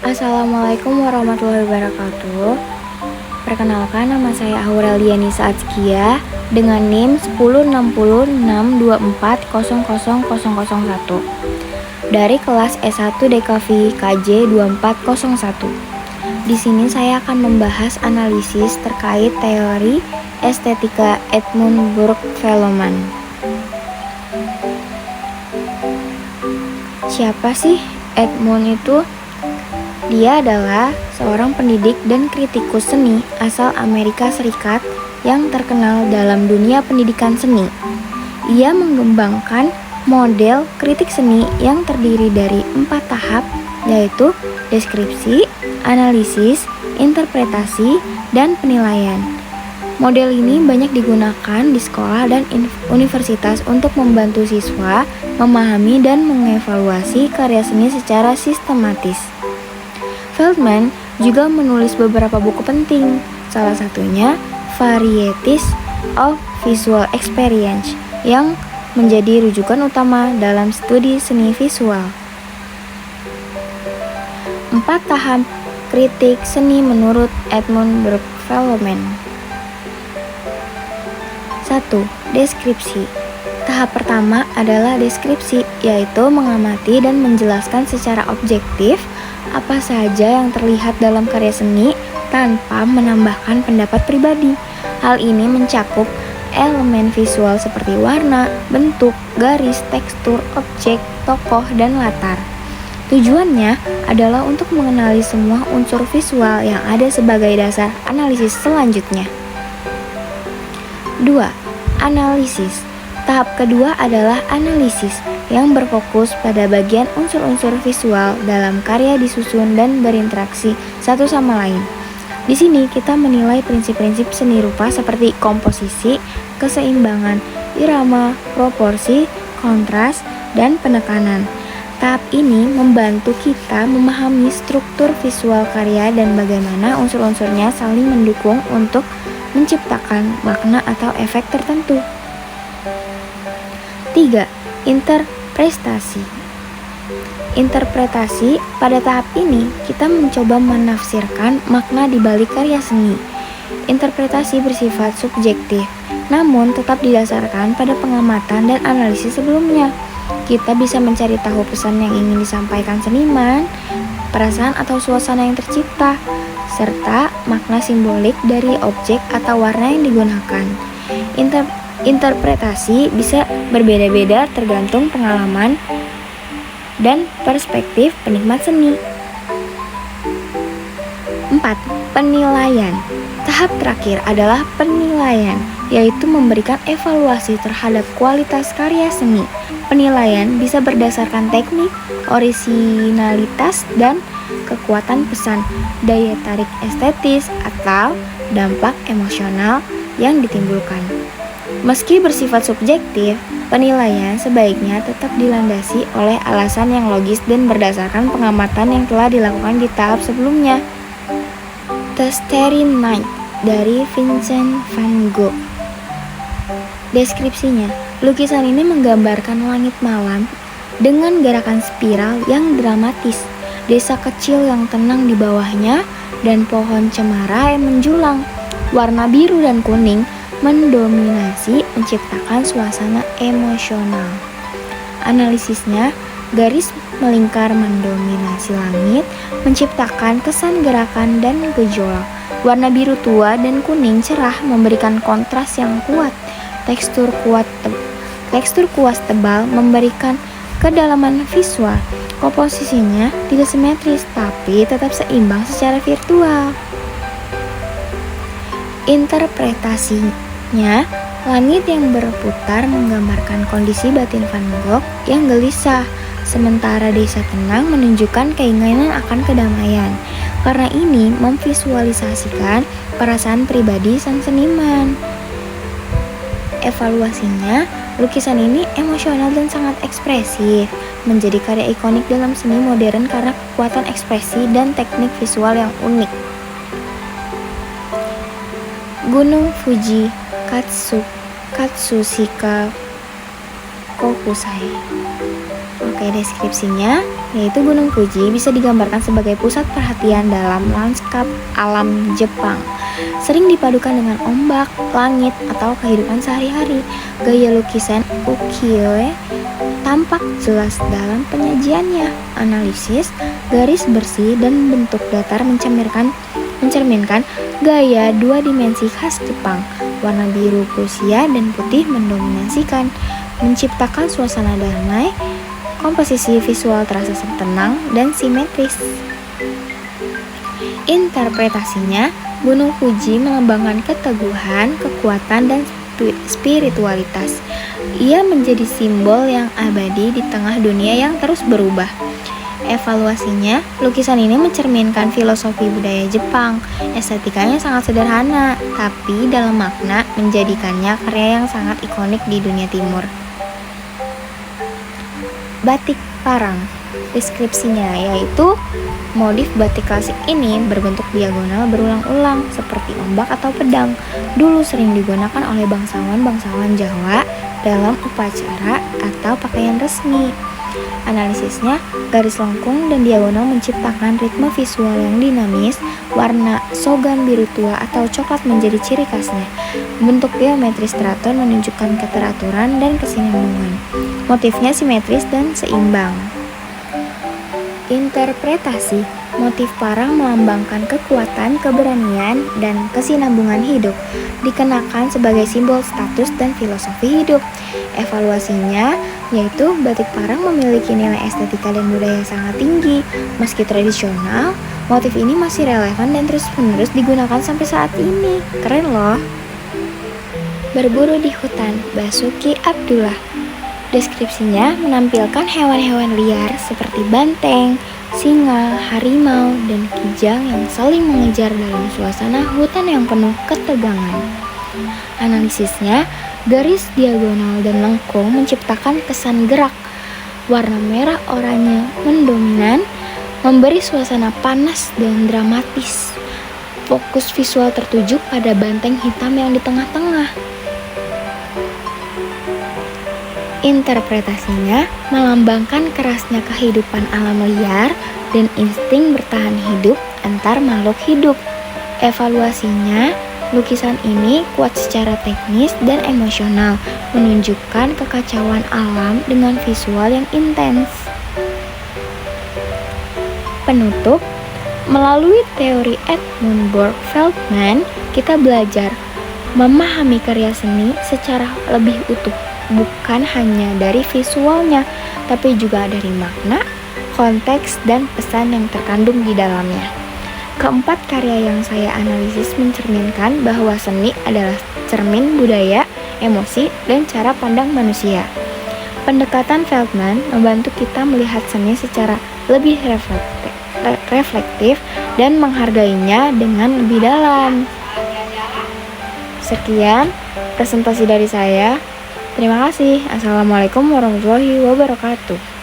Assalamualaikum warahmatullahi wabarakatuh. Perkenalkan, nama saya Aureliani Saatskia dengan NIM 106062400001 dari kelas S1 DKV KJ 2401. Di sini saya akan membahas analisis terkait teori estetika Edmund Burke-Velleman. Siapa sih Edmund itu? Dia adalah seorang pendidik dan kritikus seni asal Amerika Serikat yang terkenal dalam dunia pendidikan seni. Ia mengembangkan model kritik seni yang terdiri dari 4 tahap, yaitu deskripsi, analisis, interpretasi, dan penilaian. Model ini banyak digunakan di sekolah dan universitas untuk membantu siswa memahami dan mengevaluasi karya seni secara sistematis. Velleman juga menulis beberapa buku penting, salah satunya Varieties of Visual Experience yang menjadi rujukan utama dalam studi seni visual. 4 tahap kritik seni menurut Edmund Burke-Velleman. 1. Deskripsi. Tahap pertama adalah deskripsi, yaitu mengamati dan menjelaskan secara objektif apa saja yang terlihat dalam karya seni tanpa menambahkan pendapat pribadi. Hal ini mencakup elemen visual seperti warna, bentuk, garis, tekstur, objek, tokoh, dan latar. Tujuannya adalah untuk mengenali semua unsur visual yang ada sebagai dasar analisis selanjutnya. 2. Analisis. Tahap kedua adalah analisis yang berfokus pada bagian unsur-unsur visual dalam karya disusun dan berinteraksi satu sama lain. Di sini kita menilai prinsip-prinsip seni rupa seperti komposisi, keseimbangan, irama, proporsi, kontras, dan penekanan. Tahap ini membantu kita memahami struktur visual karya dan bagaimana unsur-unsurnya saling mendukung untuk menciptakan makna atau efek tertentu. 3. Interpretasi. Interpretasi, pada tahap ini kita mencoba menafsirkan makna di balik karya seni. Interpretasi bersifat subjektif, namun tetap didasarkan pada pengamatan dan analisis sebelumnya. Kita bisa mencari tahu pesan yang ingin disampaikan seniman, perasaan atau suasana yang tercipta, serta makna simbolik dari objek atau warna yang digunakan. Interpretasi bisa berbeda-beda tergantung pengalaman dan perspektif penikmat seni. 4. Penilaian. Tahap terakhir adalah penilaian, yaitu memberikan evaluasi terhadap kualitas karya seni. Penilaian bisa berdasarkan teknik, orisinalitas, dan kekuatan pesan, daya tarik estetis, atau dampak emosional yang ditimbulkan. Meski bersifat subjektif, penilaian sebaiknya tetap dilandasi oleh alasan yang logis dan berdasarkan pengamatan yang telah dilakukan di tahap sebelumnya. The Starry Night dari Vincent van Gogh. Deskripsinya, lukisan ini menggambarkan langit malam dengan gerakan spiral yang dramatis, desa kecil yang tenang di bawahnya, dan pohon cemara yang menjulang. Warna biru dan kuning mendominasi, menciptakan suasana emosional. Analisisnya, garis melingkar mendominasi langit, menciptakan kesan gerakan dan gejolak. Warna biru tua dan kuning cerah memberikan kontras yang kuat. Tekstur kuas tebal memberikan kedalaman visual. Komposisinya tidak simetris, tapi tetap seimbang secara virtual. Interpretasinya, langit yang berputar menggambarkan kondisi batin Van Gogh yang gelisah, sementara desa tenang menunjukkan keinginan akan kedamaian. Karena ini memvisualisasikan perasaan pribadi sang seniman. Evaluasinya, lukisan ini emosional dan sangat ekspresif, menjadi karya ikonik dalam seni modern karena kekuatan ekspresi dan teknik visual yang unik. Gunung Fuji Katsushika Kokusai. Oke, deskripsinya yaitu Gunung Fuji bisa digambarkan sebagai pusat perhatian dalam lanskap alam Jepang. Sering dipadukan dengan ombak, langit, atau kehidupan sehari-hari. Gaya lukisan ukiyo-e tampak jelas dalam penyajiannya. Analisis, garis bersih dan bentuk datar mencerminkan gaya dua dimensi khas Jepang. Warna biru fuchsia dan putih mendominasikan, menciptakan suasana damai. Komposisi visual terasa tenang dan simetris. Interpretasinya, Gunung Fuji melambangkan keteguhan, kekuatan, dan spiritualitas. Ia menjadi simbol yang abadi di tengah dunia yang terus berubah. Evaluasinya, lukisan ini mencerminkan filosofi budaya Jepang. Estetikanya sangat sederhana, tapi dalam makna menjadikannya karya yang sangat ikonik di dunia timur. Batik Parang. Deskripsinya yaitu motif batik klasik ini berbentuk diagonal berulang-ulang seperti ombak atau pedang. Dulu sering digunakan oleh bangsawan Jawa dalam upacara atau pakaian resmi. Analisisnya, garis lengkung dan diagonal menciptakan ritme visual yang dinamis. Warna sogan biru tua atau coklat menjadi ciri khasnya. Bentuk geometris teratur menunjukkan keteraturan dan kesinambungan. Motifnya simetris dan seimbang. Interpretasi, motif parang melambangkan kekuatan, keberanian, dan kesinambungan hidup, dikenakan sebagai simbol status dan filosofi hidup. Evaluasinya, yaitu batik parang memiliki nilai estetika dan budaya sangat tinggi. Meski tradisional, motif ini masih relevan dan terus-menerus digunakan sampai saat ini. Keren loh. Berburu di hutan, Basuki Abdullah. Deskripsinya menampilkan hewan-hewan liar seperti banteng, singa, harimau, dan kijang yang saling mengejar dalam suasana hutan yang penuh ketegangan. Analisisnya, garis diagonal dan lengkung menciptakan kesan gerak. Warna merah oranye mendominan, memberi suasana panas dan dramatis. Fokus visual tertuju pada banteng hitam yang di tengah-tengah. Interpretasinya melambangkan kerasnya kehidupan alam liar dan insting bertahan hidup antar makhluk hidup. Evaluasinya, lukisan ini kuat secara teknis dan emosional, menunjukkan kekacauan alam dengan visual yang intens. Penutup, melalui teori Edmund Burke Feldman, kita belajar memahami karya seni secara lebih utuh. Bukan hanya dari visualnya, tapi juga dari makna, konteks, dan pesan yang terkandung di dalamnya. Keempat karya yang saya analisis mencerminkan bahwa seni adalah cermin budaya, emosi, dan cara pandang manusia. Pendekatan Feldman membantu kita melihat seni secara lebih reflektif dan menghargainya dengan lebih dalam. Sekian presentasi dari saya. Terima kasih. Assalamualaikum warahmatullahi wabarakatuh.